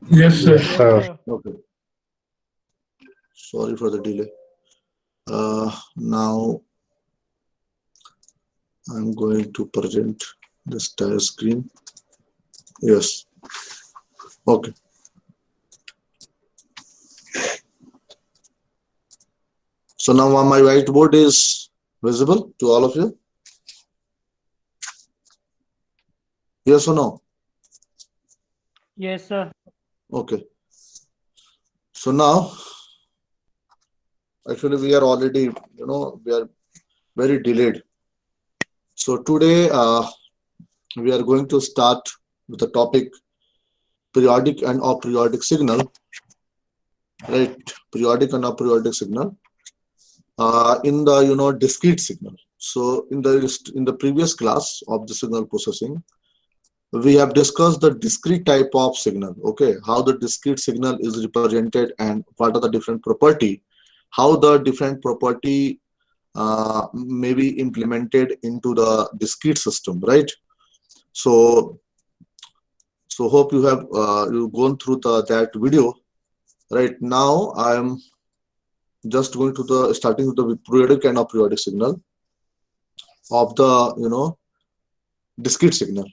Yes, sir. Yes, Yes, sir. sir. Okay. Sorry for the delay. Now I'm going to present the entire screen. Yes. Okay. So now my whiteboard is visible to all of you. Yes or no? Yes, sir. Okay. So now actually we are already, we are very delayed. So today we are going to start with the topic periodic and aperiodic signal, right? Periodic and aperiodic signal in the discrete signal. So in the previous class of the signal processing, we have discussed the discrete type of signal. Okay, how the discrete signal is represented and what are the different property, how the different property may be implemented into the discrete system, right? So hope you have you gone through that video. Right now I am just going to the starting with the periodic and aperiodic signal of the discrete signal.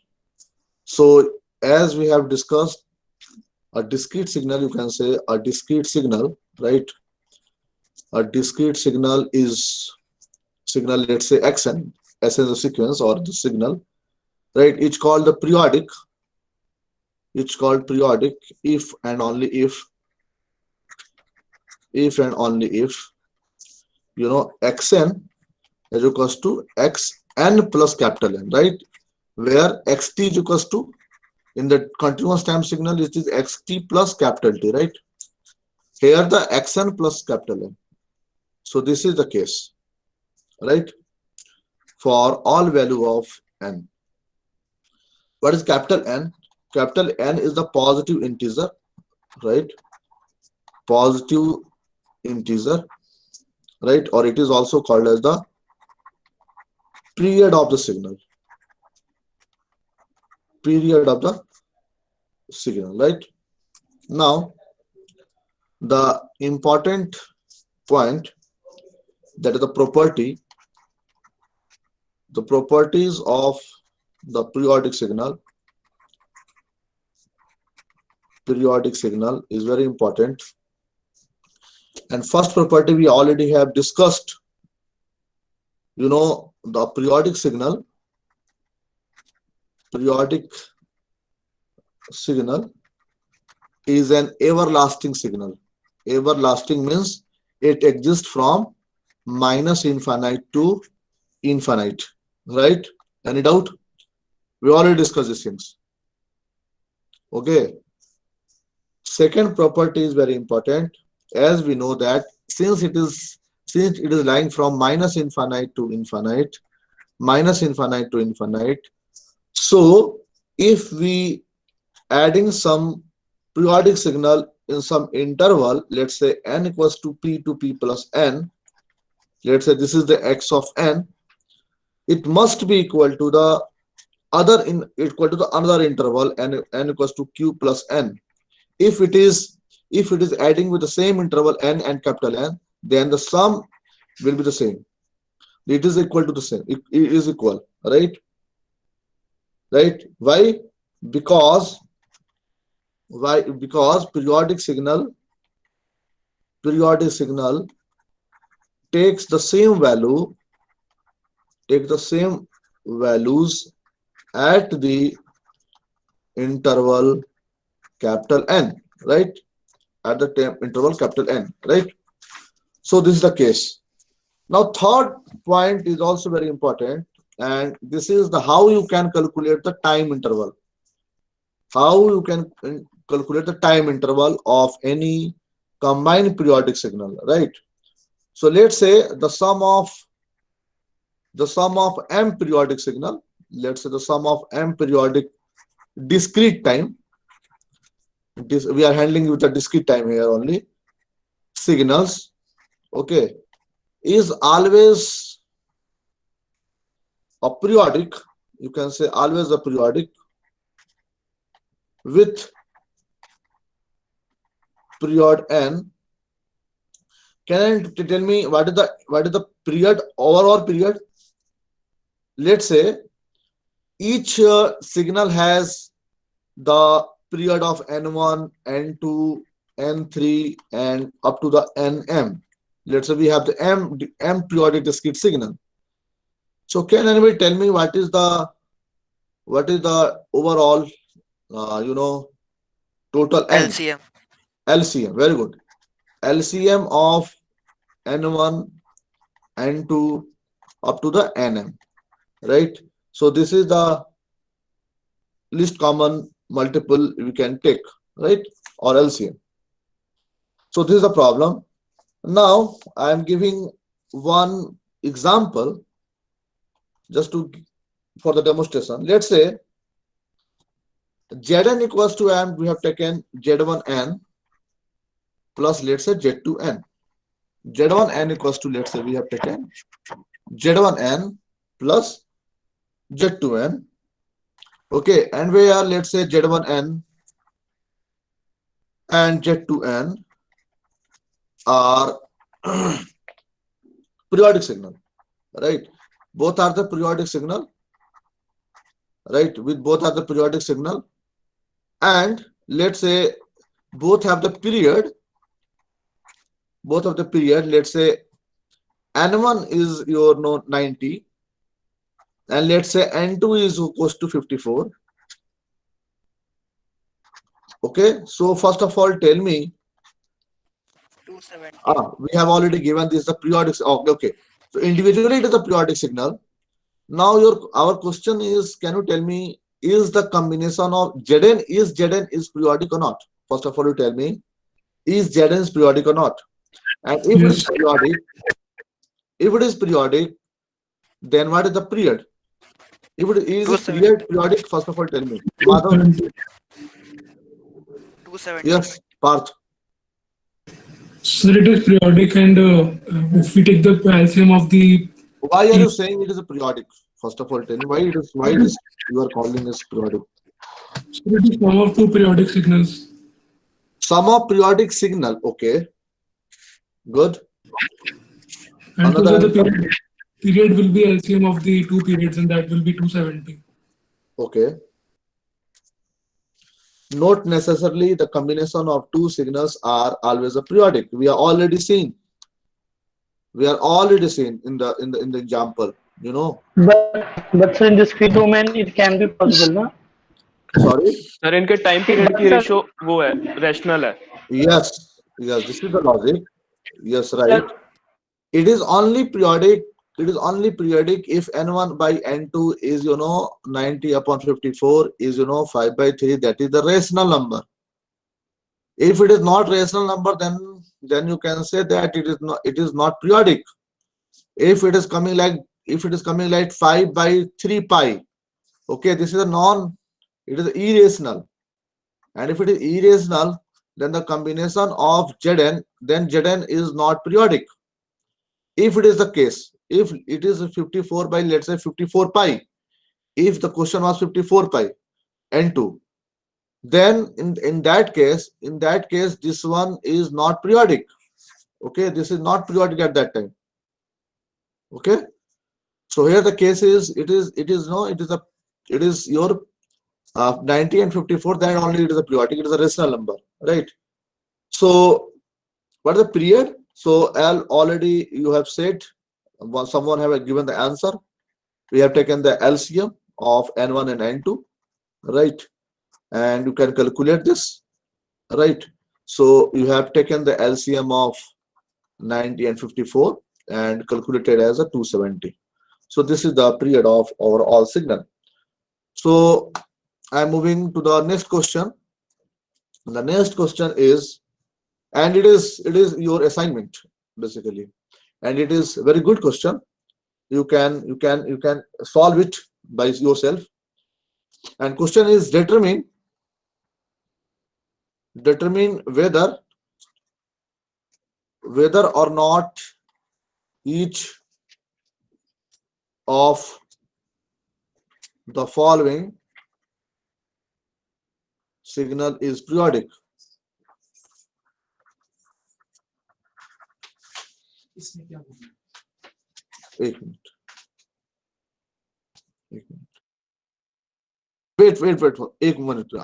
So as we have discussed, a discrete signal, you can say a discrete signal, right? A discrete signal is signal, let's say xn, s is a sequence or the signal, right? It's called the periodic. It's called periodic if and only if and only if xn is equals to xn plus capital N, right? Where xt is equals to, in the continuous time signal, it is xt plus capital T, right? Here the xn plus capital N. So this is the case, right? For all value of n. What is capital N? Capital N is the positive integer, right? Positive integer, right? Or it is also called as the period of the signal. Period of the signal, right? Now, the important point, that is the properties of the periodic signal is very important. And first property we already have discussed, the periodic signal is an everlasting signal. Everlasting means it exists from minus infinite to infinite, right? Any doubt? We already discussed these things. Okay. Second property is very important, as we know that since it is lying from minus infinite to infinite, so if we adding some periodic signal in some interval, let's say n equals to p plus n, let's say this is the x of n, it must be equal to the another interval n equals to q plus n. If it is adding with the same interval n and capital N, then the sum will be the same. It is equal to the same. It is equal, right? Right? Why? Because Because periodic signal takes the same values at the interval capital N, right? At the interval capital N, right? So this is the case. Now third point is also very important, and this is the how you can calculate the time interval. How you can calculate the time interval of any combined periodic signal, right? So let's say the sum of m periodic signal, let's say the sum of m periodic discrete time, we are handling with the discrete time here only, signals, okay, is always a periodic, you can say always a periodic with period n, can you tell me what is the period, overall period? Let's say each signal has the period of n1, n2, n3, and up to the nm. Let's say we have the m periodic discrete signal. So can anybody tell me what is the overall total n? LCM. LCM. Very good. LCM of n1, n2 up to the nm, right? So this is the least common multiple we can take, right? Or LCM. So this is the problem. Now I am giving one example just to for the demonstration. Let's say Zn equals to m. We have taken Z1n plus, let's say, Z2n. Z1n equals to, let's say, we have taken Z1n plus Z2n. Okay, and we are, let's say, Z1n and Z2n are periodic signal, right? Both are the periodic signal, right? With both are the periodic signal, and let's say both have the period. Both of the period. Let's say n1 is your 90, and let's say n2 is equals to 54. Okay, so first of all, tell me. 270. We have already given this the periodic. Oh, okay, so individually it is a periodic signal. Now our question is, can you tell me, is the combination of Zn is periodic or not? First of all, you tell me, is Zn is periodic or not? And Yes. if it is periodic, then what is the period? If it is a 270. periodic, first of all, tell me. Madhav? 270. Yes, Parth. So it is periodic, and if we take the LCM of the Why are you saying it is a periodic? First of all, tell me why it is you are calling this periodic. so it is sum of two periodic signals, Sum of periodic signal. Okay, good. and Another so the answer. period will be LCM of the two periods, and that will be 270. Okay. Not necessarily the combination of two signals are always a periodic. We are already seen. We are already seen in the example. You know. But sir, in discrete domain, it can be possible, na? Sorry. Sir इनके time period की ratio वो है rational है Yes. Yes. This is the logic. Yes. Right. Sir, It is only periodic. It is only periodic if n1 by n2 is 90 upon 54 is 5 by 3. That is the rational number. If it is not rational number, then you can say that it is not periodic. If it is coming like 5 by 3 pi, okay, this is it is irrational. And if it is irrational, then the combination of Zn, then Zn is not periodic. If it is the case, if it is 54 by, let's say, 54 pi, if the question was 54 pi n2, then in that case this one is not periodic. Okay, this is not periodic at that time. Okay, so here the case is it is your 90 and 54, then only it is a periodic, it is a rational number, right? So what is the period? So already you have said, someone have given the answer. We have taken the LCM of n1 and n2, right? And you can calculate this, right? So you have taken the LCM of 90 and 54 and calculated as a 270. So this is the period of overall signal. So I'm moving to the next question. The next question is, and it is your assignment basically, and it is a very good question. You can solve it by yourself. And question is, determine whether or not each of the following signal is periodic. एक minute, wait wait wait, एक minute.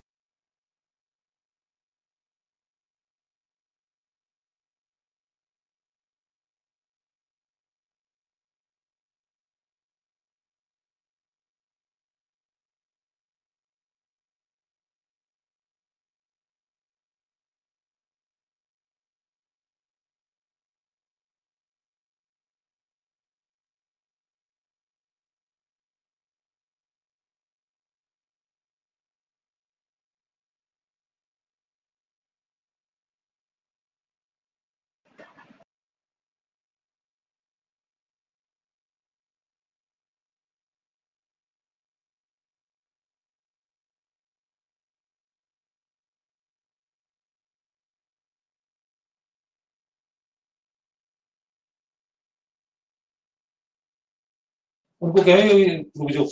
उनको कहे रुक जाओ।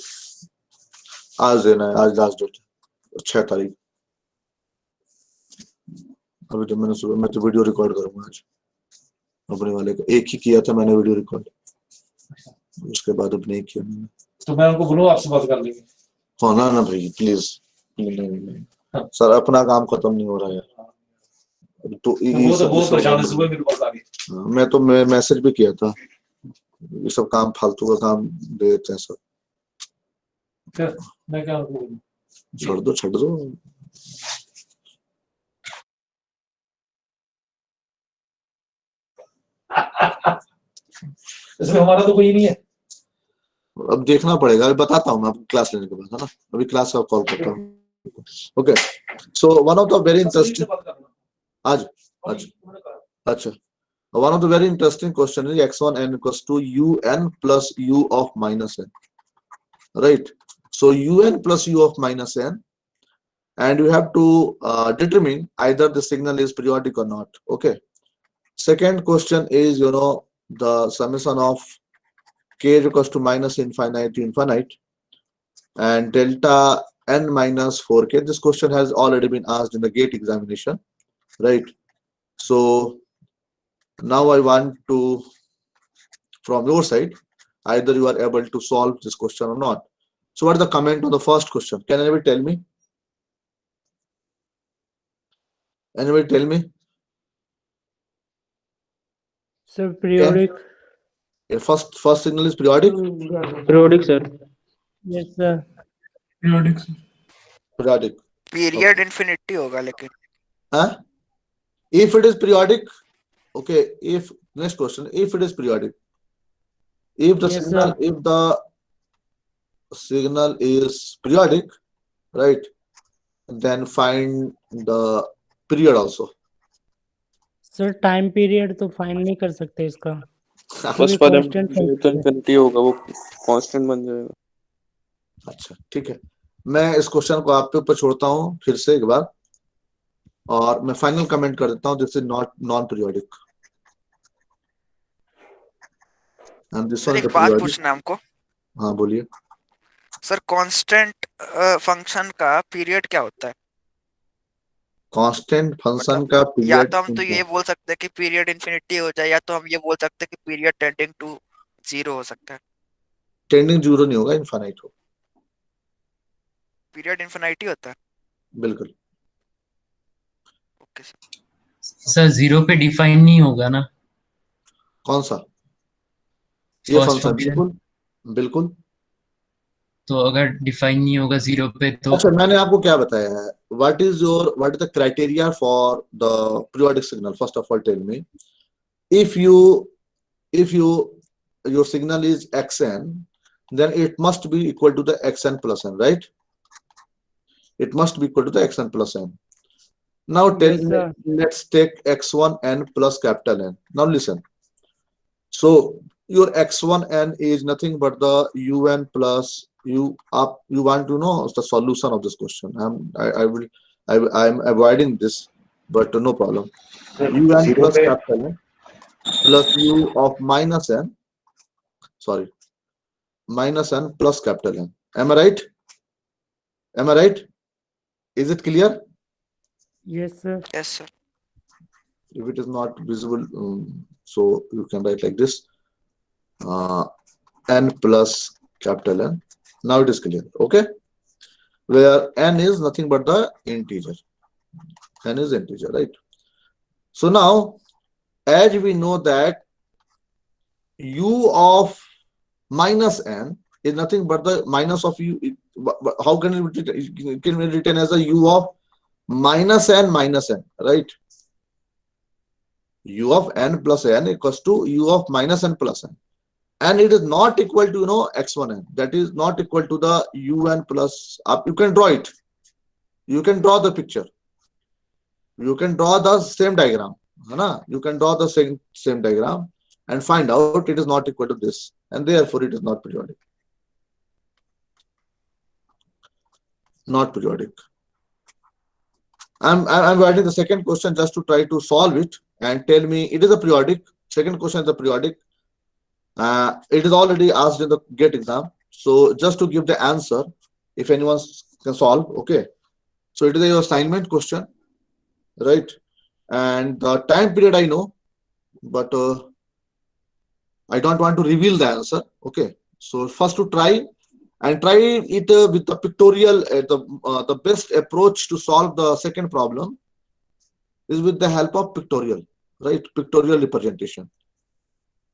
आज देना है, आज लास्ट डेट 6 तारीख। अभी तो मैंने सुबह, मैं तो वीडियो रिकॉर्ड करूंगा आज अपने वाले का। एक ही किया था मैंने वीडियो रिकॉर्ड, उसके बाद अब नहीं किया मैंने। तो मैं उनको बोलूँ आपसे बात कर लेंगे। हाँ ना ना भाई प्लीज, नहीं सर, अपना काम खत्म नहीं हो रहा है अभी तो। वो तो बहुत परेशान है, सुबह मेरे पास आ गए। मैं तो मैसेज भी किया था, ये सब काम फालतू का काम दे देते हैं सब। फिर मैं क्या बोलूं? छोड़ दो छोड़ दो। इसमें हमारा तो कोई नहीं है। अब देखना पड़ेगा, अभी बताता हूँ मैं आपको क्लास लेने के बाद, है ना। अभी क्लास का कॉल करता हूँ। Okay, so one of the very interesting, आज आज अच्छा, one of the very interesting question is x1 n equals to un plus u of minus n, right? So un plus u of minus n, and you have to determine either the signal is periodic or not. Okay, second question is, you know, the summation of k is equals to minus infinite to infinite and delta n minus 4k. This question has already been asked in the GATE examination, right? So now I want to, from your side, either you are able to solve this question or not. So what is the comment on the first question? Can anybody tell me? Anybody tell me? Sir, periodic. Yeah, first signal is periodic. Periodic, sir. Yes, sir. Periodic. Periodic. Period infinity होगा लेकिन Huh? If it is periodic, okay. If next question, if it is periodic, if the Yes, signal, sir. if the signal is periodic, right? Then find the period also. Sir time period तो find नहीं कर सकते इसका, बस क्योंकि पर constant तो infinity होगा, वो कांस्टेंट बन जाएगा। अच्छा ठीक है, मैं इस क्वेश्चन को आप पे ऊपर छोड़ता हूँ फिर से एक बार, और मैं फाइनल कमेंट कर देता हूँ, this is not non periodic and this one sir is एक द बात पीरियोडिक। पूछना है हमको। हाँ बोलिए। सर कांस्टेंट फंक्शन का पीरियड क्या होता है? कांस्टेंट फंक्शन मतलब का या पीरियड, तो हम तो ये बोल सकते हैं कि पीरियड इन्फिनिटी हो जाए, या तो हम ये बोल सकते हैं कि पीरियड टेंडिंग टू जीरो हो सकता है। टेंडिंग जीरो नहीं होगा, इनफाइनाइट हो। पीरियड इन्फिनिटी होता है। बिल्कुल। Okay sir. सर जीरो पे डिफाइन नहीं होगा ना कौन सा? ये फर्स्ट फंक्शन, फंक्शन? बिल्कुल बिल्कुल। तो अगर डिफाइन नहीं होगा जीरो पे तो अच्छा, मैंने आपको क्या बताया है, what is the criteria for the periodic signal? First of all tell me, if you your signal is xn, then it must be equal to the xn plus n, right? It must be equal to the xn plus n. Now tell Yes, me, sir. let's take x1 n plus capital N. Now listen, so your x1 n is nothing but the un plus u up. You want to know the solution of this question? I'm avoiding this, but no problem. Un plus capital N plus u of minus n, sorry, minus n plus capital N. Am I right? Am I right? Is it clear? Yes, sir. Yes sir. If it is not visible, So you can write like this, n plus capital N. Now it is clear, okay? Where n is nothing but the integer. N is integer, right? So now, as we know that u of minus n is nothing but the minus of u. How can it can be written as a u of minus n, right? U of n plus n equals to u of minus n plus n. And it is not equal to, x1n. That is not equal to the un plus, you can draw it. You can draw the picture. You can draw the same diagram. You can draw the same diagram and find out it is not equal to this. And therefore it is not periodic. Not periodic. I'm writing the second question just to try to solve it and tell me it is a periodic. Second question is a periodic. It is already asked in the GATE exam. So just to give the answer, if anyone can solve, okay. So it is your assignment question, right? And the time period I know, but I don't want to reveal the answer, okay. So first to try and try it with the pictorial. The best approach to solve the second problem is with the help of pictorial, right? Pictorial representation.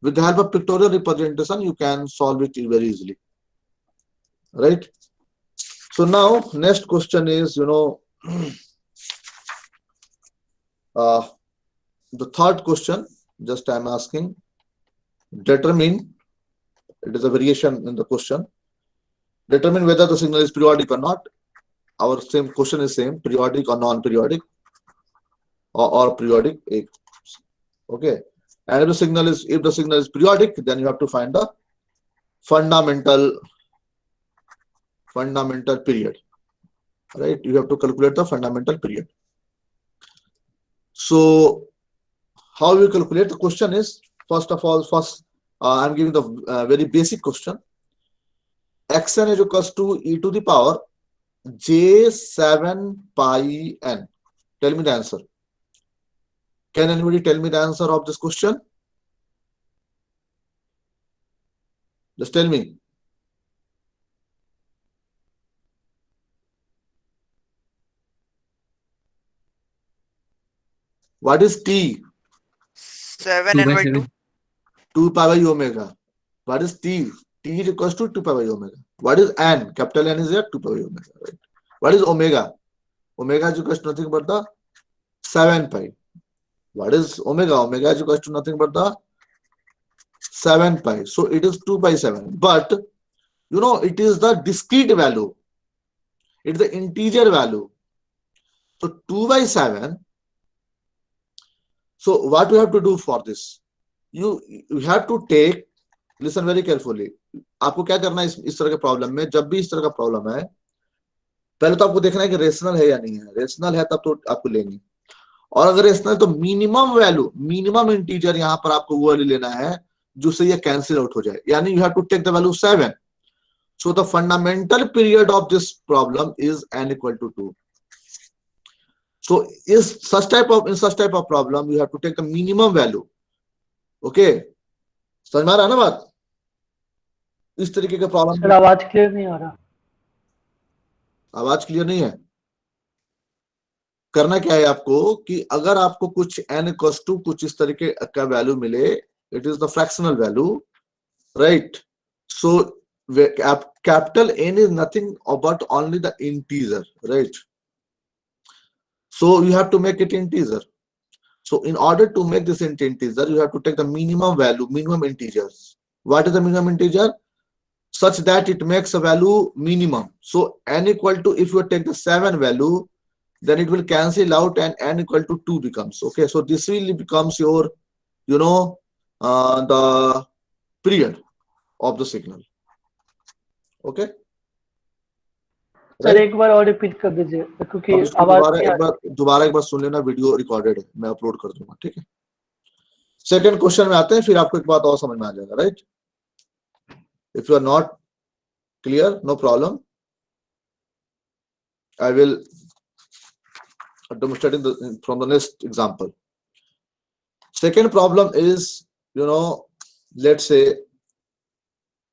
With the help of pictorial representation, you can solve it very easily, right? So now, next question is, the third question, just I'm asking, determine, it is a variation in the question, determine whether the signal is periodic or not. Our same question is same, periodic or non-periodic, or periodic, okay. And if the signal is periodic, then you have to find the fundamental period, right? You have to calculate the fundamental period. So how you calculate? The question is, first of all, I'm giving the very basic question. Xn is equals to e to the power j7 pi n. Tell me the answer. Can anybody tell me the answer of this question? Just tell me. What is T? 7 n by 2. 2 pi by omega. What is T? T is equals to 2 pi by omega. What is N? Capital N is there, 2 pi by omega, right? What is omega? Omega is equals to nothing but the 7 pi. What is omega? Omega is equals to nothing but the 7 pi. So it is 2 by 7. But, it is the discrete value. It is the integer value. So 2 by 7. So what you have to do for this? You have to take, listen very carefully. आपको क्या करना है इस तरह के problem में? जब भी इस तरह का प्रॉब्लम है, पहले तो आपको देखना है कि रेशनल है या नहीं है. रेशनल है तब तो आपको लेंगे. और अगर रेशनल तो मिनिमम वैल्यू, मिनिमम इंटीजर यहाँ पर आपको वो वाली लेना है जिससे ये कैंसिल आउट हो जाए. यानी you have to take the value 7. So the fundamental period of this problem is n equal to 2. So in such type of problem, you have to take the minimum value. Okay, समझ में आ रहा है ना बात? इस तरीके का problem. Sir आवाज क्लियर नहीं आ रहा. आवाज क्लियर नहीं है. करना क्या है आपको कि अगर आपको कुछ n equals to कुछ इस तरीके का वैल्यू मिले, it is the fractional value, right? So capital N is nothing but only the integer, right? So you have to make it integer. So in order to make this into integer, you have to take the minimum value, minimum integers. What is the minimum integer? Such that it makes a value minimum. So n equal to, if you take the 7 value, then it will cancel out and n equal to 2 becomes. Okay, so this really becomes your, the period of the signal. Okay. Sir एक बार और repeat कर दीजिए क्योंकि आवाज दोबारा एक बार सुन लेना. Video recorded है, मैं अपलोड कर दूंगा. ठीक है. सेकंड क्वेश्चन में आते हैं, फिर आपको एक बात और समझ में आ जाएगा. Right. If you are not clear, no problem. I will demonstrate from the next example. Second problem is, let's say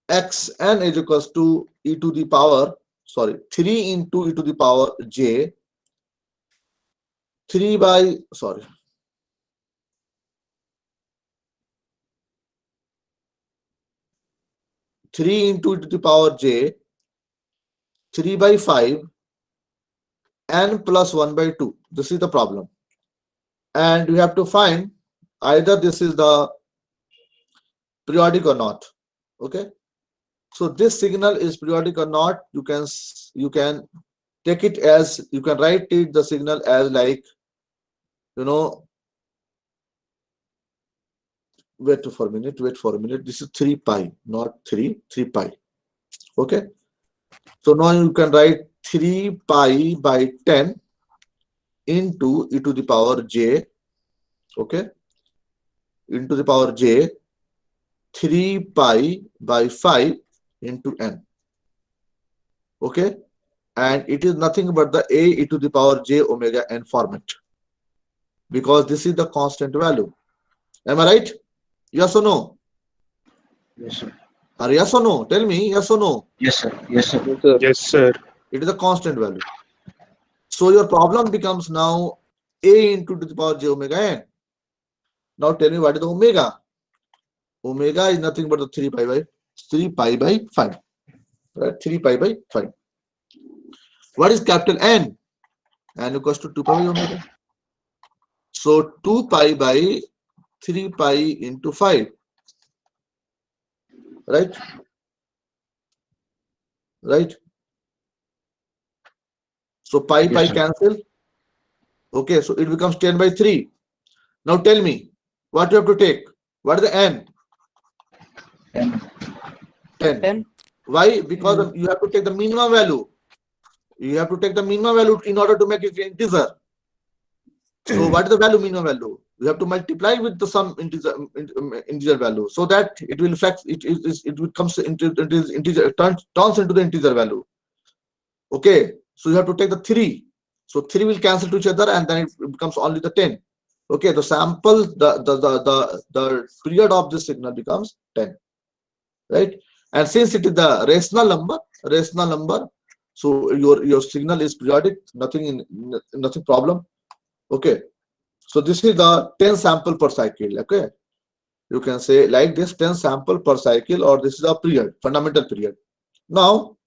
xn is equals to e to the power, 3 into e to the power j, 3 by, 3 into e to the power j, 3 by 5, n plus 1 by 2. This is the problem. And we have to find either this is the periodic or not. Okay. So this signal is periodic or not. You can take it as, you can write it the signal as like, wait for a minute. This is 3 pi, not 3 pi. Okay. So now you can write 3 pi by 10 into e to the power j. Okay. Into the power j, 3 pi by 5 into n. Okay. And it is nothing but the a e to the power j omega n format, because this is the constant value. Am I right? Yes or no? Yes, sir. Or yes or no? Tell me yes or no. Yes, sir. Yes, sir. Yes, sir. Yes, sir. It is a constant value. So your problem becomes now a into the power j omega n. Now tell me what is the omega? Omega is nothing but the 3 pi by 5. Right? 3 pi by 5. What is capital N? N equals to 2 pi by omega. So 2 pi by 3 pi into 5. Right? Right? So pi Yes, pi sir. cancel. Okay, so it becomes 10 by 3. Now tell me, what you have to take? What is the N? 10. Why? Because you have to take the minimum value. You have to take the minimum value in order to make it integer. So what is the value, minimum value? You have to multiply with the some integer value, so that it will flex. It becomes into integer, turns into the integer value. Okay, so you have to take the 3. So 3 will cancel to each other, and then it becomes only the 10. Okay, the sample, the period of this signal becomes 10, right? And since it is the rational number, so your signal is periodic, nothing problem. Okay, so this is the 10 sample per cycle. Okay, you can say like this, 10 sample per cycle, or this is a period, fundamental period. Now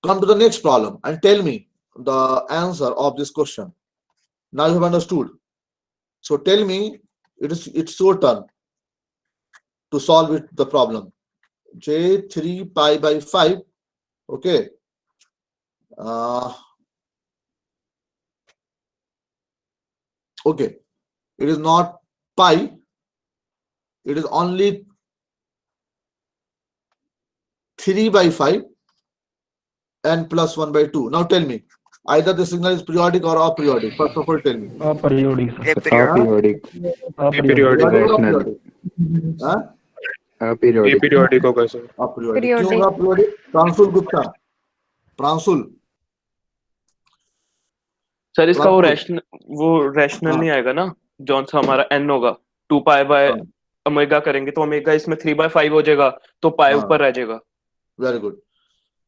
come to the next problem and tell me the answer of this question. Now you have understood. So tell me, it's your turn to solve it, the problem. J 3 pi by 5. Okay. Okay. It is not pi. It is only 3 by 5 and plus 1 by 2. Now tell me, either the signal is periodic or aperiodic. First of all, tell me. Aperiodic. Aperiodic. Aperiodic. Periodic or Rational. aperiodic? Huh? Periodic. Aperiodic होगा sir. Aperiodic. क्यों होगा aperiodic? Pranshul Gupta. Pranshul. Sir इसका प्रांशुल. वो rational हाँ. नहीं आएगा ना. John सा हमारा n होगा 2 पाई बाय हाँ. ओमेगा करेंगे तो ओमेगा इसमें 3 बाय 5 हो जाएगा तो पाई हाँ. ऊपर रह जाएगा. Very good.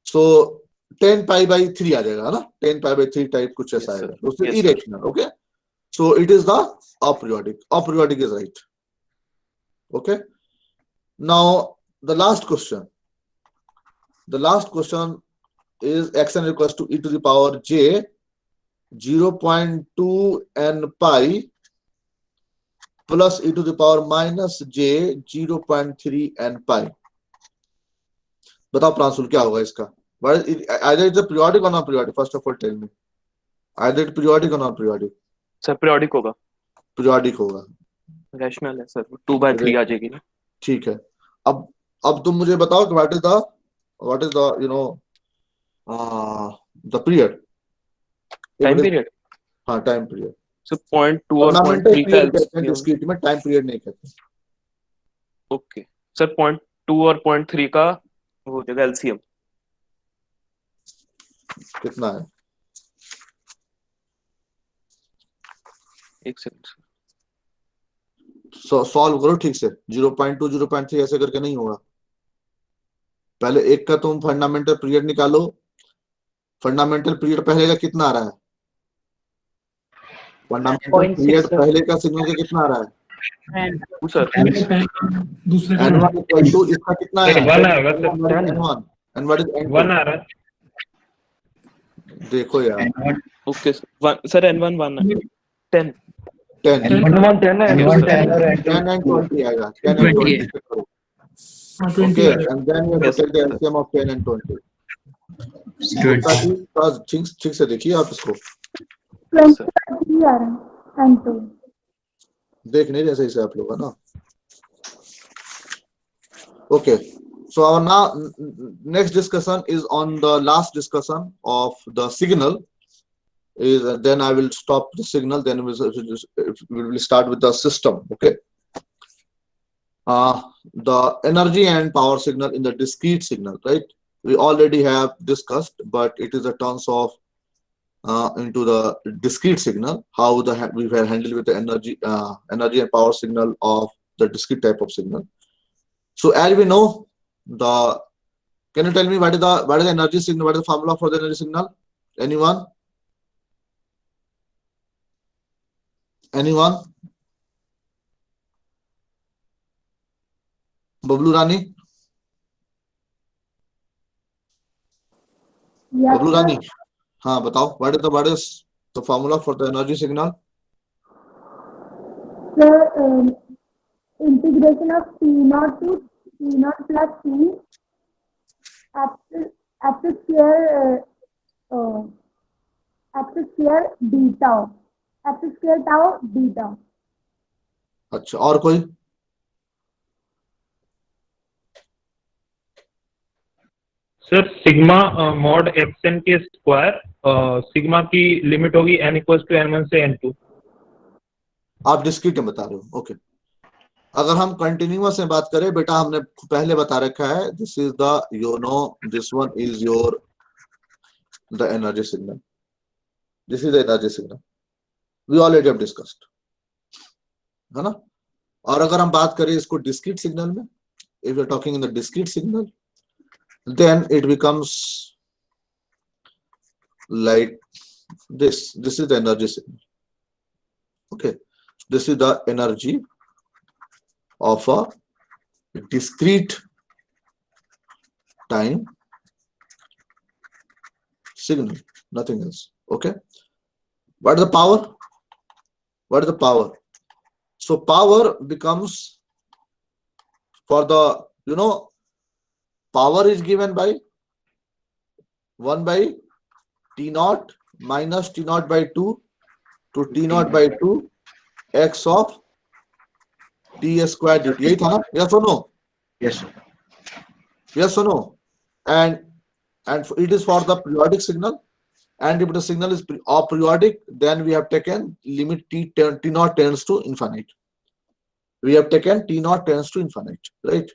So 10 pi by 3 आ जाएगा ना, 10 pi by 3 टाइप कुछ ऐसा Yes, sir. आएगा. So it's Yes, sir. irrational. Okay. So it is the aperiodic. Aperiodic is right. Okay. Now the last question. The last question is xn equals to e to the power j 0.2 n pi plus e to the power minus j 0.3 n pi. बताओ प्रांशुल क्या होगा इसका? Either it's a periodic or not periodic. First of all, tell me. Either it's periodic or not periodic. Sir periodic होगा. Periodic होगा. Rational है sir. 2 bye 3 आ जाएगी ना. ठीक है. अब तुम मुझे बताओ कि what is the the period. Time period. हाँ, टाइम पीरियड. सर 0.2 और 0.3 का एलसीएम. डिस्क्रीट में टाइम पीरियड नहीं कहते. ओके सर 0.2 और 0.3 का वो हो जाएगा एलसीएम. कितना है? एक सेकंड सर. सॉल्व करो ठीक से। 0.2 0.3 ऐसे करके नहीं होगा। पहले एक का तुम फंडामेंटल पीरियड निकालो। फंडामेंटल पीरियड पहले का कितना आ रहा है? Fundamental 0.6 period sir. पहले का सिग्नल का कितना आ रहा है? And सर दूसरे का N1 equal to इसका कितना है? वन आएगा sir, N1 and what is N2? One आ रहा है। देखो यार, ओके सर N1 1 है 10 10 N1 10 है, N1 10 और 10 and 20 आएगा। 10 and 20 20 है। करो। 20 Okay, आएगा। and then you have to Yes, take the sir. LCM of 10 and 20. 20 ठीक से देखिए आप इसको। देख नहीं रहे सही से आप लोग, है ना? Okay, so our now next discussion is on the last discussion of the signal. Is then I will stop the signal. Then we will start with the system. Okay. The energy and power signal in the discrete signal, right? We already have discussed, but it is a terms of into the discrete signal, how we were handled with the energy and power signal of the discrete type of signal. So as we know, can you tell me what is the energy signal? What is the formula for the energy signal? Anyone? Anyone? Bablu Rani? Bablu Rani? हाँ बताओ, what is the formula for the energy signal? Sir, integration of T0 to T0 plus T after square d tau. After square tau d tau. अच्छा, और कोई? Sir sigma mod xn के square, sigma की limit होगी n equals to n1 से n2। आप discrete में बता रहे हो, ओके। अगर हम कंटिन्यूअस में बात करें बेटा, हमने पहले बता रखा है, this is the you know this one is your the energy signal, this is the energy signal, we already have discussed, है ना? और अगर हम बात करें इसको डिस्क्रीट सिग्नल में, if you are talking in the discrete signal, then it becomes like this is the energy signal. Okay, this is the energy of a discrete time signal, nothing else. Okay, what is the power? What is the power? So power becomes, for the, you know, power is given by 1 by T0 minus T0 by 2 to T0 by 2 x of T square dt. यही था ना? Yes or no? Yes, sir. Yes or no? And it is for the periodic signal. And if the signal is aperiodic, then we have taken limit T0 tends to infinite. We have taken T0 tends to infinite, right?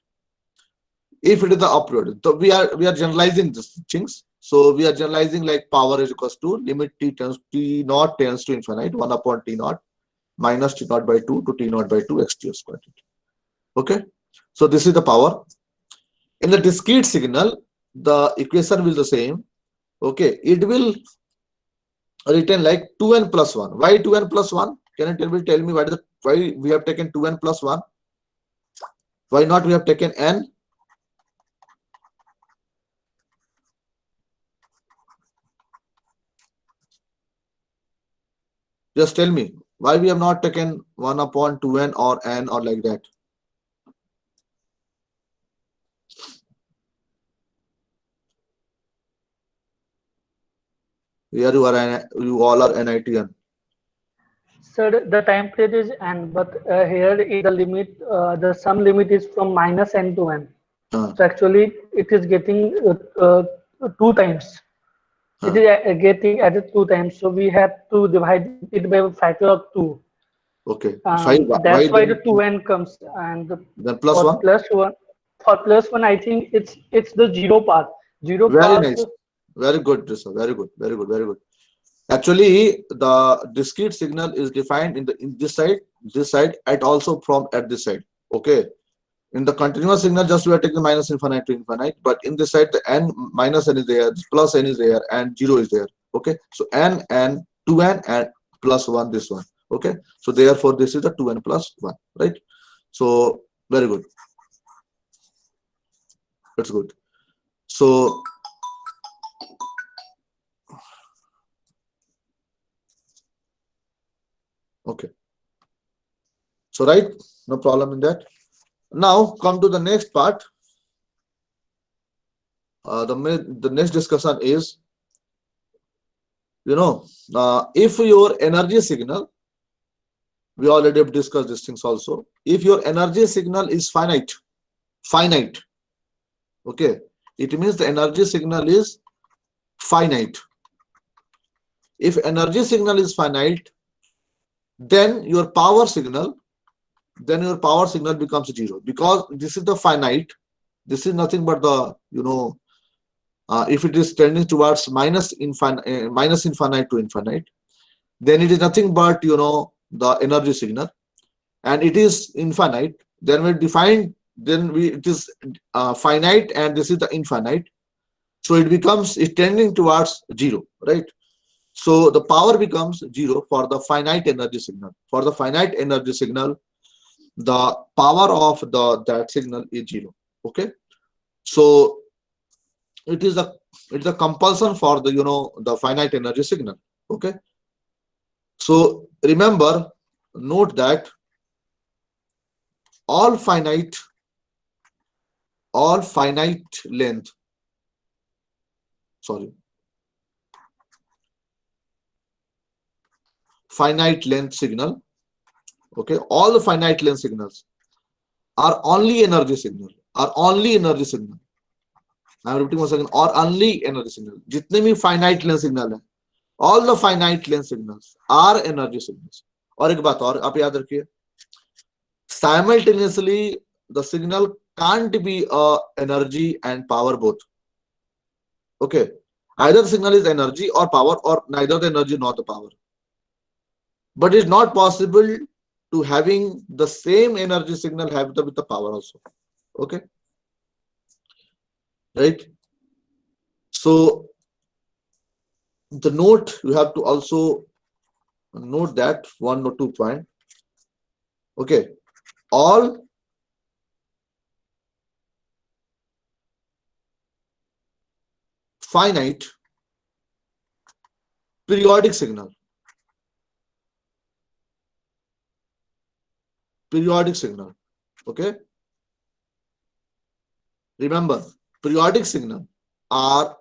If it is the aperiodic, so we are generalizing these things. So we are generalizing like power is equals to limit T0 tends to infinite 1 upon T0 minus T0 by 2 to T0 by 2 x T square. Okay, so this is the power. In the discrete signal, the equation will be the same. Okay, it will written like 2n plus 1. Why 2n plus 1? Can you tell me why we have taken 2n plus 1? Why not we have taken n? Just tell me why we have not taken 1 upon 2n or n or like that. Here you all are NITN. Sir, the time period is n, but here in the limit, the sum limit is from minus n to n. So actually, it is getting 2 times. It is getting added 2 times. So we have to divide it by a factor of 2. Okay. That's why the 2n comes. And then plus 1. For plus 1, I think it's the 0 part. 0 very part. Nice. Very good, sir. Very good. Very good. Very good. Actually, the discrete signal is defined in this side, and also from at this side. Okay. In the continuous signal, just we are taking minus infinite to infinite, but in this side, the n minus n is there, plus n is there, and 0 is there. Okay. So n, 2n, and plus 1, this one. Okay. So therefore, this is the 2n plus 1, right? So very good. That's good. So okay. So right, no problem in that. Now come to the next part. The next discussion is, if your energy signal, we already have discussed these things also. If your energy signal is finite, okay, it means the energy signal is finite. If energy signal is finite, then your power signal becomes 0, because this is the finite. This is nothing but the, if it is tending towards minus infinite to infinite, then it is nothing but, the energy signal, and it is infinite. Then we define, it is finite, and this is the infinite. So it's tending towards 0, right? So the power becomes 0 for the finite energy signal. For the finite energy signal, the power of that signal is 0. Okay. So it is a compulsion for the, the finite energy signal. Okay. So remember, note that all finite length, finite length signal, okay, all the finite length signals are only energy signal, I'm repeating once again, or only energy signal. Jitne bhi finite length signal hai, all the finite length signals are energy signals. और एक बात और आप याद रखिए, simultaneously the signal can't be energy and power both. Okay, either the signal is energy or power, or neither the energy nor the power. But it's not possible to having the same energy signal have with the power also. Okay, right? So the note, you have to also note that 1 or 2 point. Okay, all finite periodic signal, okay, remember, periodic signal are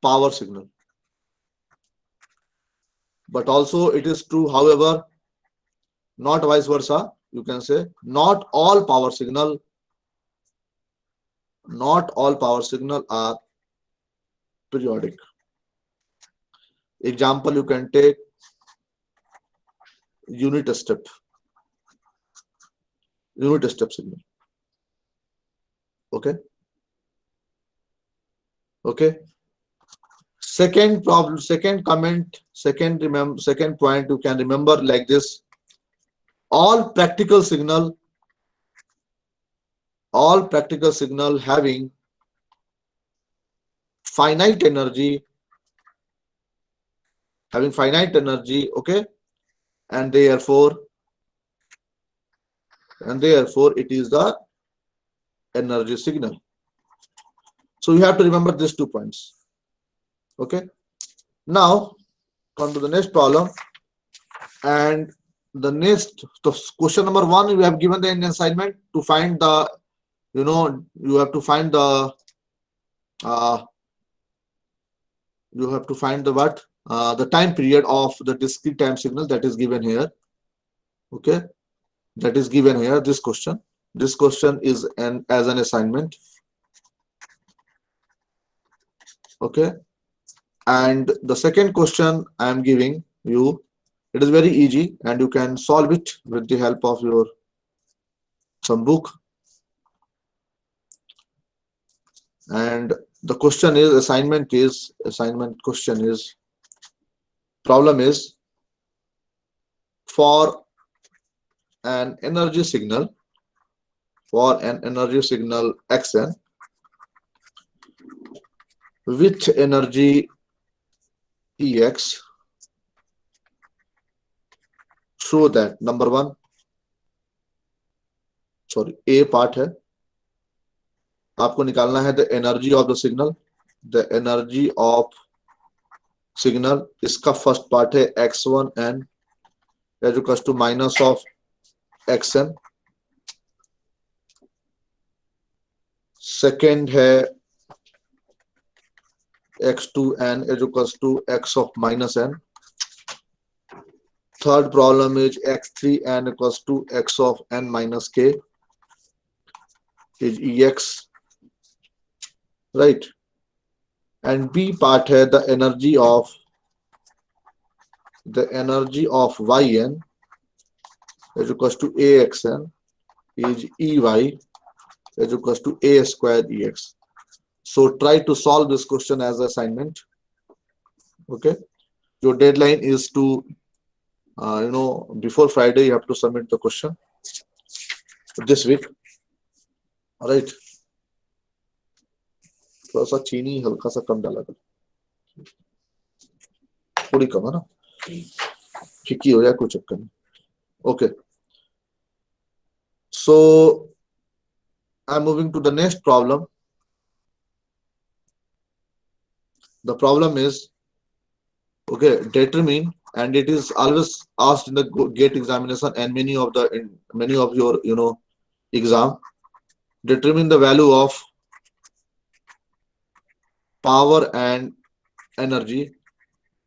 power signal. But also it is true, however, not vice versa. You can say not all power signal are periodic. Example, you can take unit step signal. Okay. Second problem, second comment, second point you can remember like this: all practical signal having finite energy, okay, and therefore it is the energy signal. So you have to remember these 2 points. Okay, now come to the next problem, and the next question number 1, we have given the assignment to find the, you have to find the the time period of the discrete time signal, that is given here. Okay, that is given here. This question is as an assignment. Okay, and the second question I am giving you, it is very easy and you can solve it with the help of your some book. And the question is, assignment question is, problem is for an energy signal, xn, with energy ex, show that number one, sorry, A part है, आपको निकालना है the energy of the signal, इसका first part है x1n is equals to minus of xn, second है x2n is equals to x of minus n, third problem is x3n equals to x of n minus k is ex, right? And B part है the energy of yn is equals to axn is ey is equals to a square ex. So try to solve this question as assignment. Okay, your deadline is to before Friday you have to submit the question this week. All right, थोड़ा सा चीनी हल्का सा कम डाला कर, थोड़ी कम है ना, फीकी हो जाए कोई चक्कर नहीं. Okay, so I'm moving to the next problem. The problem is, okay, determine, and it is always asked in the GATE examination and many of your exam. Determine the value of power and energy.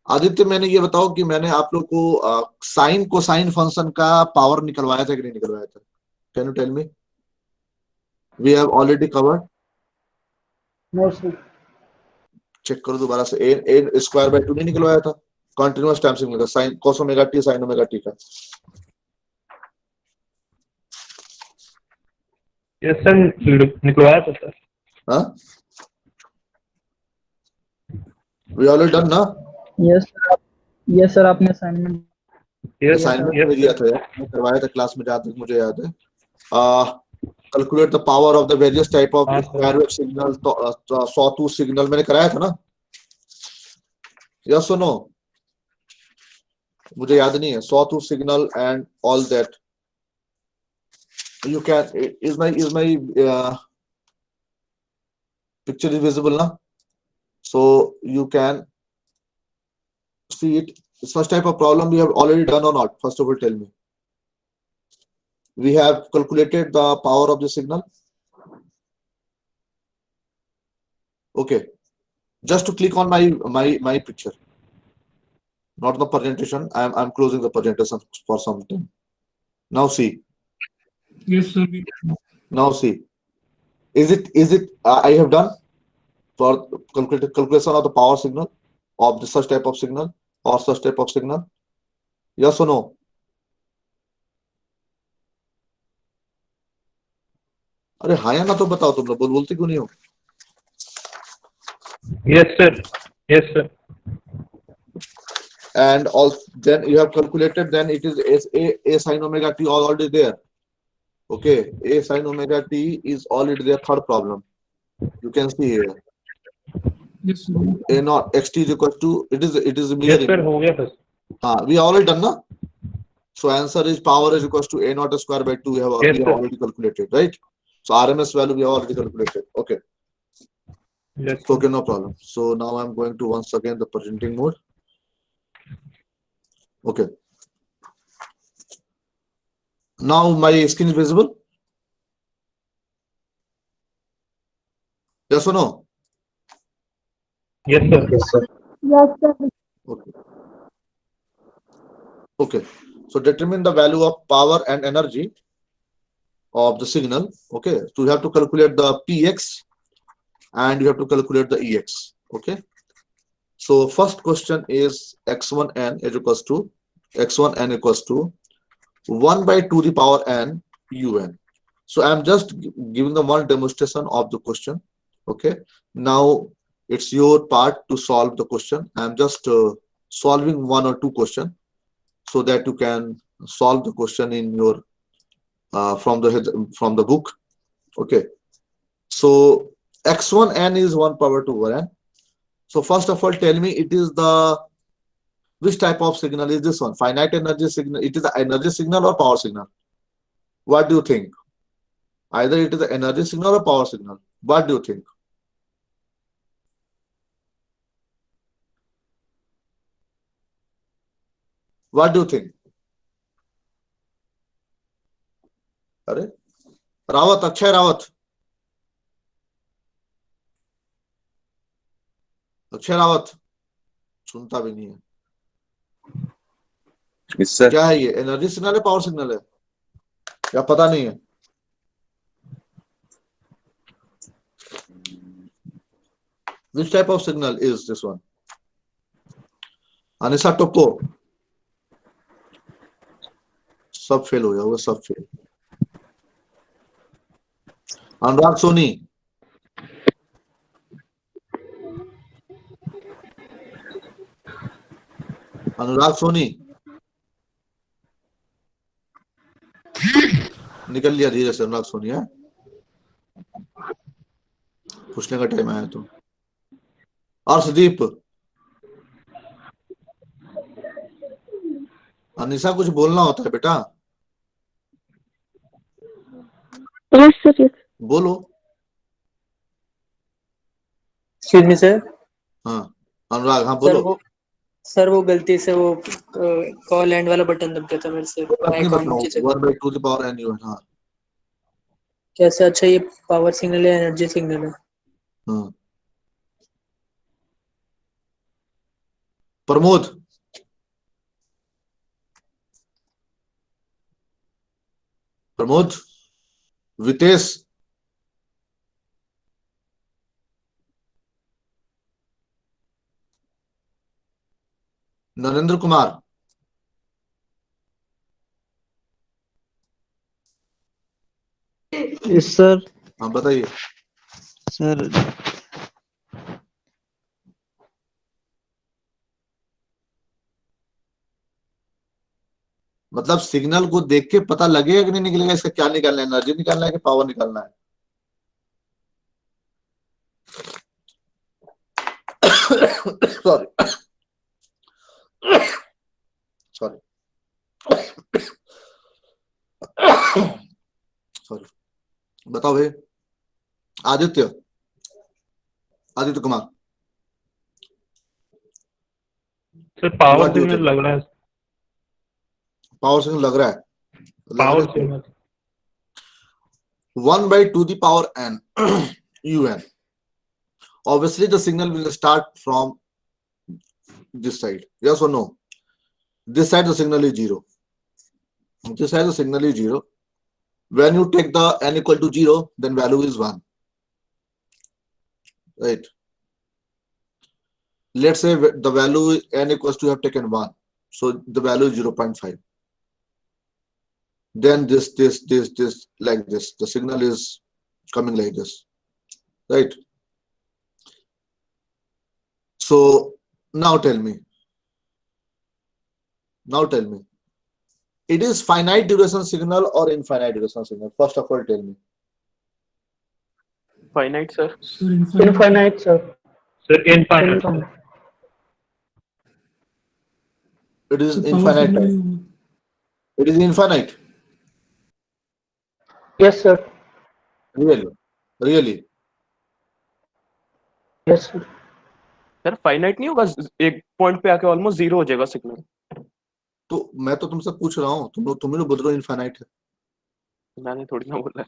Aditya, मैंने ये बताओ कि मैंने आप लोग को sine cosine function का power निकलवाया था कि नहीं निकलवाया था? Can you tell me? We have already covered. No, sir. Check करो दोबारा से. a स्क्वायर बाय 2 नहीं निकलवाया था? कंटिन्यूअस टाइम सिग्नल का sine cos omega t sin omega t का. यस सर, निकलवाया था सर. हाँ, we already done ना? यस सर, आपने असाइनमेंट असाइनमेंट दिया था यार, मैं करवाया था क्लास में जहाँ तक मुझे याद है. Calculate the power of the various type of square wave signal, sawtooth signal मैंने कराया था ना? यस और नो? मुझे याद नहीं है. Sawtooth signal and all that. You can, is my picture is visible now, so you can see it. Such type of problem we have already done or not? First of all, tell me. We have calculated the power of the signal. Okay, just to click on my picture, not the presentation. I'm closing the presentation for some time. Now see. Yes, sir. Now see, is it I have done for calculation of the power signal of the such type of signal or such type of signal? Yes or no? अरे हाँ या ना तो बताओ, तुम लोग बोलते क्यों नहीं हो? Yes sir. Yes sir. And also then you have calculated, then it is a sin omega t already there. Okay, a sin omega t is already there. Third problem, you can see here. Yes, sir. A naught xt is equal to, it is Yes mirroring. sir, हो गया था. We already done na. So answer is power is equals to a naught square by 2. We have already calculated, right? So RMS value we have already calculated. Okay. Yes. Okay, no problem. So now I'm going to once again the presenting mode. Okay. Now my screen is visible. Yes or no? Yes sir. Yes, sir. Okay. Okay. So determine the value of power and energy of the signal. Okay. So you have to calculate the px and you have to calculate the ex. Okay. So first question is x1n is equals to x1n equals to 1 by 2 to the power n un. So I'm just giving the one demonstration of the question. Okay. Now it's your part to solve the question. I'm just solving one or two questions so that you can solve the question in your from the book. Okay. So x1n is 1 power 2 over n. So first of all, tell me, it is the which type of signal is this one? Finite energy signal. It is the energy signal or power signal? What do you think? Either it is the energy signal or power signal. What do you think? What do you think? अरे रावत, अक्षय रावत, अक्षय रावत सुनता भी नहीं है। क्या है ये? Energy signal है, power signal है, या पता नहीं है? Which type of signal is this one? Anisha Toppo, सब फेल हो गया, वो सब फेल। अनुराग सोनी, अनुराग सोनी निकल लिया धीरे से। अनुराग सोनी है, पूछने का टाइम आया तो। और सुदीप, अनिशा कुछ बोलना होता है बेटा, बोलो। Excuse me sir. हाँ अनुराग, हाँ बोलो। सर वो गलती से वो कॉल एंड वाला बटन दब गया था मेरे से। अपनी बताओ, 1/2 to the power n u। हाँ कैसे? अच्छा ये पावर सिग्नल है, एनर्जी सिग्नल है। हाँ प्रमोद, प्रमोद, वितेश, नरेंद्र कुमार, यस सर। हाँ बताइए सर मतलब सिग्नल को देख के पता लगेगा कि नहीं निकलेगा, इसका क्या निकालना है? एनर्जी निकालना है कि पावर निकालना है? सॉरी सॉरी सॉरी, बताओ भाई। Aditya, Aditya Kumar, sir power signal लग रहा है। पावर सिग्नल लग रहा है? Power signal 1/2 the power n un. Obviously the signal will start from this side, yes or no? This side the signal is 0, this side the signal is 0. When you take the n equal to 0, then value is 1, right? Let's say the value n equals to, you have taken 1, so the value is 0.5. Then this like this, the signal is coming like this, right? So now tell me, it is finite duration signal or infinite duration signal? First of all, tell me. Finite, sir. Infinite, sir. Sir, infinite. It is infinite time. It is infinite. Yes, sir. Really? Yes, sir. Sir finite नहीं होगा, एक point पे आके almost zero हो जाएगा signal. तो मैं तो तुमसे पूछ रहा हूँ, तुम लोग बोल रहे हो इनफाइनाइट है। मैंने थोड़ी ना बोला।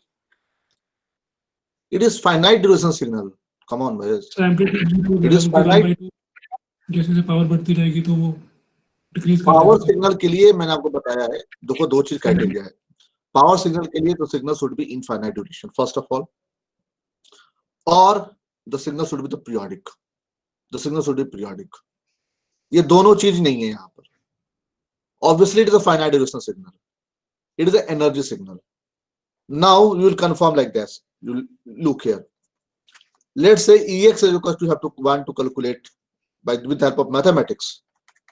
It is finite duration signal. Come on भाई। It is finite. जैसे पावर बढ़ती रहेगी तो वो डिक्रीज करता है। पावर सिग्नल के लिए मैंने आपको बताया है, देखो दो चीज क्राइटेरिया है पावर सिग्नल के लिए। तो signal should be infinite duration first of all, और the signal should be the periodic. The signal should be periodic. ये दोनों चीज नहीं है यहाँ पर। Obviously, it is a finite duration signal. It is an energy signal. Now you will confirm like this. You look here. Let's say Ex is equal to, you have to want to calculate with the help of mathematics.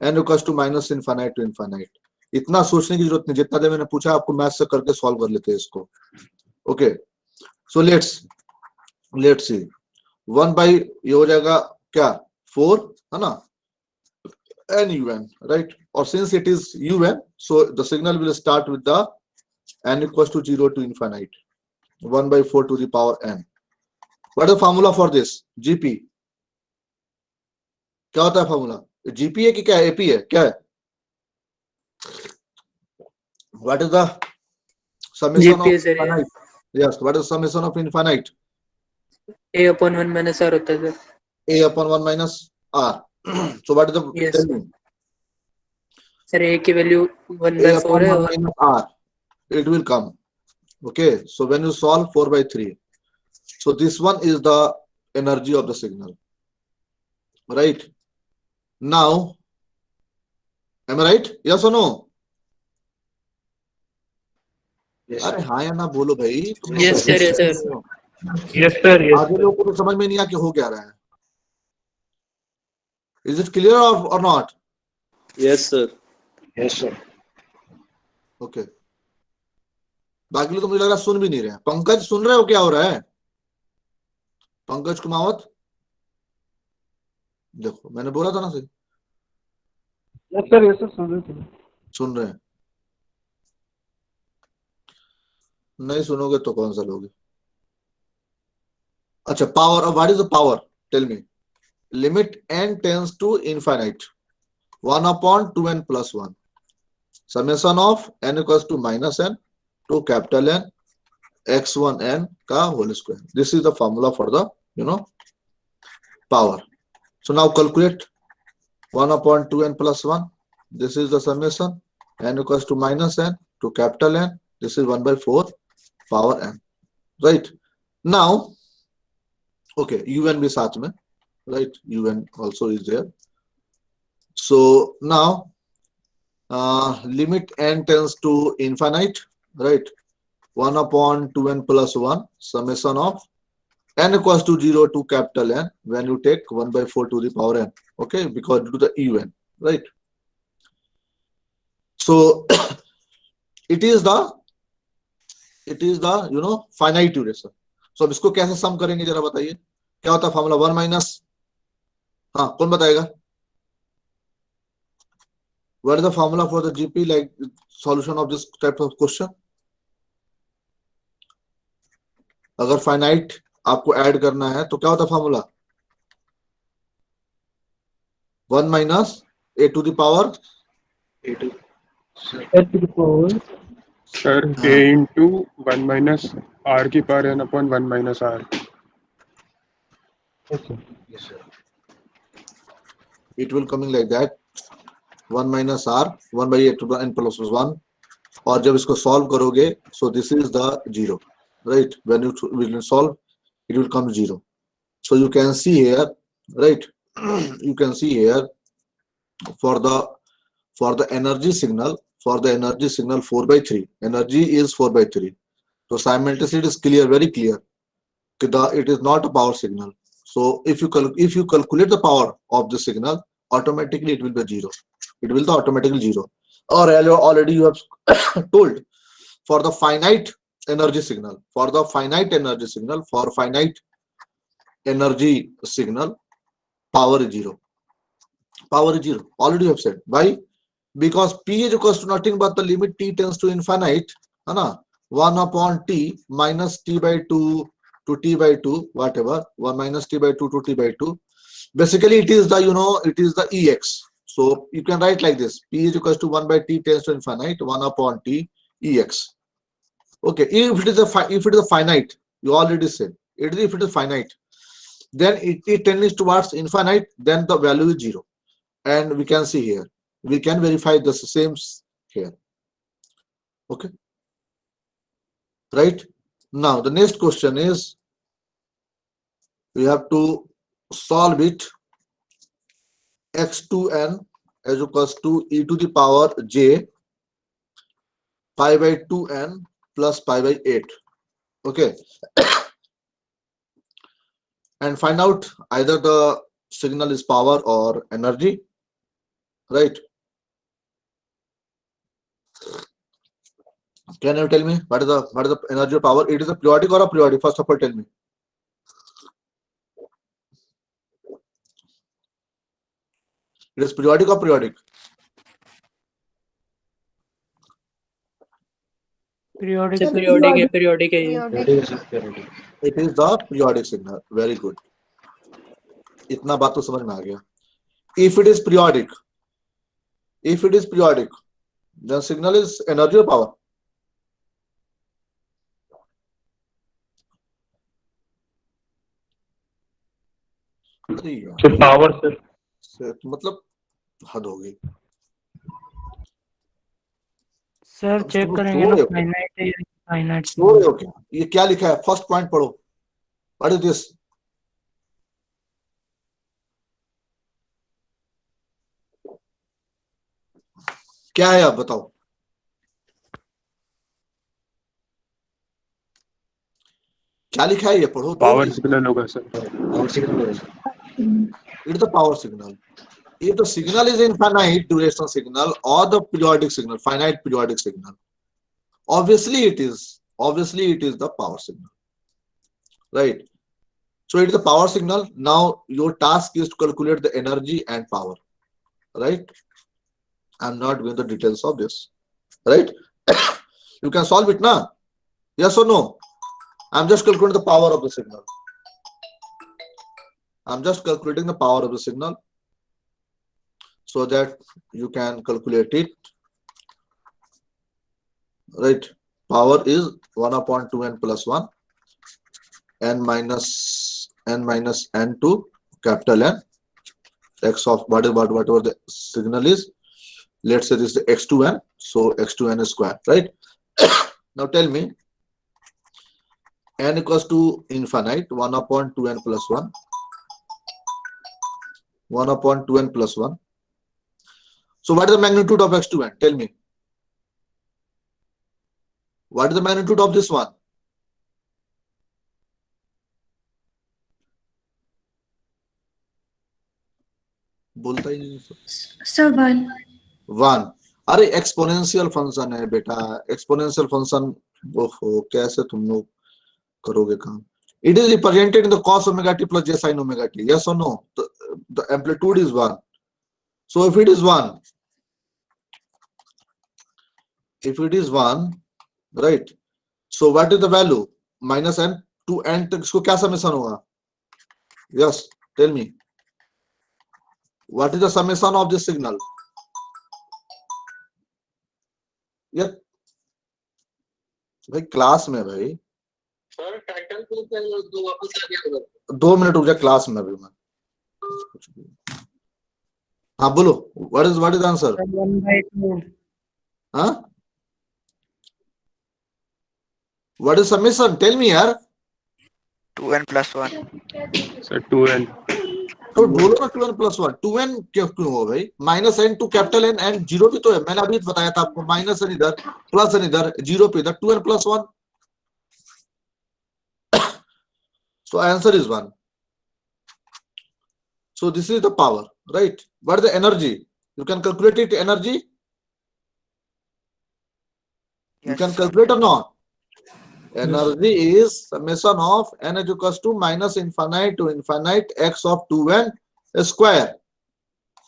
n equals to minus infinite to infinite. इतना सोचने की जरूरत नहीं, जितना देर मैंने पूछा आपको math से करके सॉल्व कर लेते हैं इसको. Okay, so let's see. 1 by ये हो जाएगा क्या 4 है ना, n un, right? Or since it is un, so the signal will start with the n equals to 0 to infinite, 1 by 4 to the power n. What is the formula for this? GP. क्या होता है formula? GP है कि क्या है? AP है क्या है? What is the summation GP of sir, infinite? Yes, what is the summation of infinite? A upon 1 minus R होता है sir. A upon 1 minus R. So what is the Yes. tell me? Sir A की value 1 A by 4 upon है 1 और minus R. It will come. Okay, so when you solve 4 by 3, so this one is the energy of the signal, right? Now, am I right? Yes or no? अरे हाँ या ना बोलो भाई, तुम लोग Yes sir, yes sir. Yes sir, yes आधे sir. लोगों को तो समझ में नहीं आ कि हो क्या रहा है. Is it clear or not? Yes, sir. Yes sir. Okay. बाकी लोग तो मुझे लग रहा है सुन भी नहीं रहे हैं. पंकज सुन रहे हो क्या हो रहा है? पंकज कुमावत, देखो मैंने बोला था ना सही. Yes sir, yes sir, सुन रहे हैं? नहीं सुनोगे तो कौन सा लोगे? अच्छा, power. What is the power? Tell me. Limit n tends to infinite, 1 upon 2n plus 1, summation of n equals to minus n to capital N x1n का whole square. This is the formula for the power. So now calculate 1 upon 2n plus 1. This is the summation, n equals to minus n to capital N. This is 1 by 4 power n, right? Now, okay, un भी साथ में, right? Un also is there. So now limit n tends to infinite, right? 1 upon 2n plus 1, summation of n equals to 0 to capital N when you take 1 by 4 to the power n, okay, because due to the un, right? So it is the finite duration. So अब इसको कैसे सम करेंगे जरा बताइए, क्या होता है formula? 1 minus, हाँ कौन बताएगा? What is the formula for the GP, like solution of this type of question? अगर फाइनाइट आपको ऐड करना है तो क्या होता है formula? 1 minus a to the power sir a into 1 minus r की power n upon 1 minus r. Okay. Yes sir. it will coming like that, 1 minus r 1 by a to the n plus 1. और जब इसको solve करोगे, so this is the 0, right? When you will solve, it will come 0. So you can see here, right? You can see here for the energy signal, 4 by 3, energy is 4 by 3. So simultaneously it is clear, very clear, it is not a power signal. So if you calculate the power of the signal, automatically it will be 0. It will be automatically 0. Or already you have told, for the finite energy signal, for finite energy signal, power is 0. Power is 0. Already you have said. Why? Because P is equals to nothing but the limit t tends to infinite, 1 upon t minus t by 2 to t by 2, whatever, 1 minus t by 2 to t by 2. Basically, it is the Ex. So you can write like this: P is equals to 1 by t tends to infinite, 1 upon t Ex. Okay, if it is a finite, you already said if it is finite, then it tends towards infinite, then the value is 0. And we can see here, we can verify the same here. Okay, right? Now the next question is, we have to solve it. X2n is equals to e to the power j pi by 2n plus pi by 8. Okay. And find out either the signal is power or energy. right? Can you tell me what is the energy or power? It is a periodic or a periodic? First of all, tell me. It is periodic or periodic? Periodic. Sir sir. periodic है ये It is the periodic signal. Very good. इतना बात तो समझ में आ गया. If it is periodic, the signal is energy or power? अरे यार, So power, sir. मतलब हद हो गई. सर अब चेक तुम करेंगे सो ना रहे हो? फाइनाइट है या फाइनाइट। सो रहे हो क्या? ये क्या लिखा है? फर्स्ट पॉइंट पढ़ो. What is this? क्या है? आप बताओ. क्या लिखा है? ये पढ़ो. पावर सिग्नल होगा sir. It's the power signal. If the signal is infinite duration signal or the periodic signal, finite periodic signal, obviously it is the power signal, right? So it is the power signal. Now your task is to calculate the energy and power, right? I'm not going to the details of this, right? You can solve it now. Yes or no? I'm just calculating the power of the signal. I'm just calculating the power of the signal so that you can calculate it, right? Power is 1 upon 2n plus 1 n minus n to capital N x of whatever the signal is. Let's say this is x2n, so x2n is square, right? Now tell me, n equals to infinite, 1 upon 2n plus 1, 1 upon 2n plus 1. So what is the magnitude of x2n? Tell me. What is the magnitude of this one? बोलता ही नहीं. Sir, 1. 1. अरे exponential function है बेटा. Exponential function, ओहो कैसे तुम लोग करोगे काम? It is represented in the cos omega t plus j sin omega t. Yes or no? The amplitude is 1. So if it is 1, right? So what is the value? Minus n to n तक इसको क्या summation होगा? Yes, tell me. What is the summation of this signal? Yeah. भाई class में भाई. Sir title को दो वापस आ गया. 2 मिनट रुक जा, क्लास में अभी मैं. हाँ बोलो. What is the answer? 1/2. हाँ? What is summation? Tell me यार. 2n plus 1. Sir 2n. तो बोलो ना 2n plus 1. 2n क्यों हो भाई? Minus n to capital n and zero भी तो है. मैंने अभी बताया था आपको. माइनस n इधर, प्लस n इधर, जीरो पे इधर. 2n plus 1. So answer is 1. So this is the power, right? What is the energy? You can calculate it. Energy. You Yes. can calculate or not? Energy is summation of n is equals to minus infinite to infinite x of 2n square,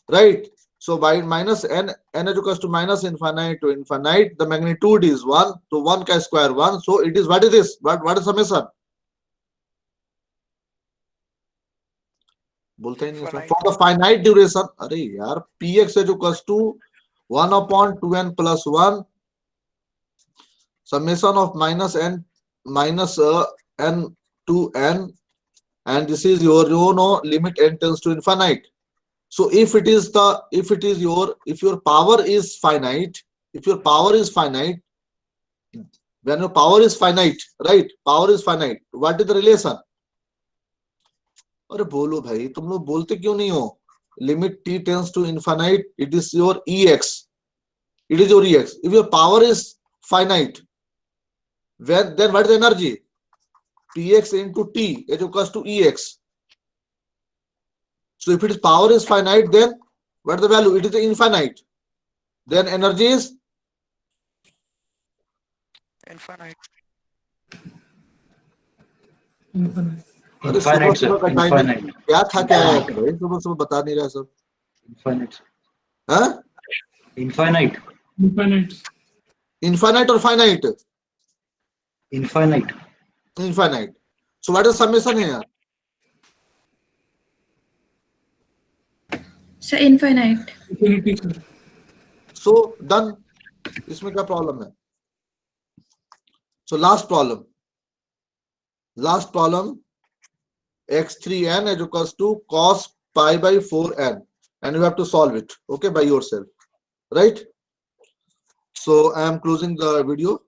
right? So by minus n is equals to minus infinite to infinite, the magnitude is 1. So 1 ka square 1. So it is, what is this? What is summation? बोलते ही नहीं. For the finite duration, अरे यार, px is equals to 1 upon 2n plus 1 summation of minus n to n, and this is your limit n tends to infinite. So if your power is finite, when your power is finite, right? Power is finite. What is the relation? अरे बोलो भाई, तुम लोग बोलते क्यों नहीं हो? Limit t tends to infinite, it is your ex. It is your ex. If your power is finite, then what is the energy? Px into t is equals to ex. So if its power is finite, then What is the value? It is infinite. Then energy is Infinite. Infinite. अरे Infinite, sir. सुबह का time Infinite. क्या खा के आया है भाई? सुबह बता नहीं रहा सब. Infinite. हाँ? Infinite. Infinite. Infinite or finite? Infinite. Infinite. So what is summation here? So infinite. Infinity, sir. So done. इसमें क्या problem है? So last problem. Last problem. x3n is equals to cos pi by 4n, and you have to solve it, okay, by yourself, right? So I am closing the video,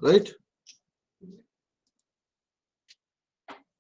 right?